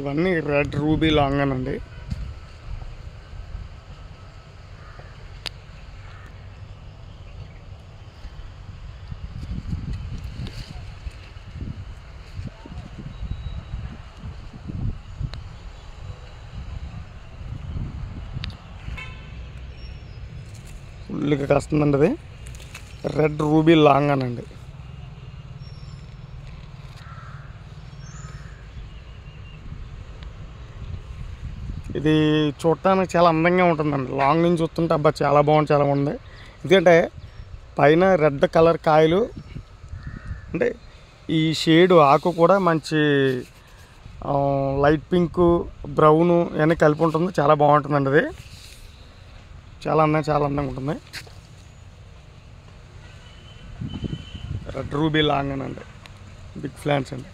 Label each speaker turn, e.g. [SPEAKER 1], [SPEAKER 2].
[SPEAKER 1] ఇవన్నీ red ruby లాంగన్ అండి. ఫుల్గా కాస్తుందండి. అది రెడ్ రూబీ లాంగన్ అండి. ఇది చూడటానికి చాలా అందంగా ఉంటుందండి. లాంగ్ నుంచి చూస్తుంటే అబ్బా చాలా బాగుంది, చాలా బాగుంది. ఎందుకంటే పైన రెడ్ కలర్ కాయలు అంటే ఈ షేడు ఆకు కూడా మంచి లైట్ పింకు, బ్రౌను ఇవన్నీ కలిపి ఉంటుంది. చాలా బాగుంటుందండి. అది చాలా అందంగా ఉంటుంది. రెడ్ రూబీ లాంగన్ అండి, బిగ్ ప్లాంట్స్ అండి.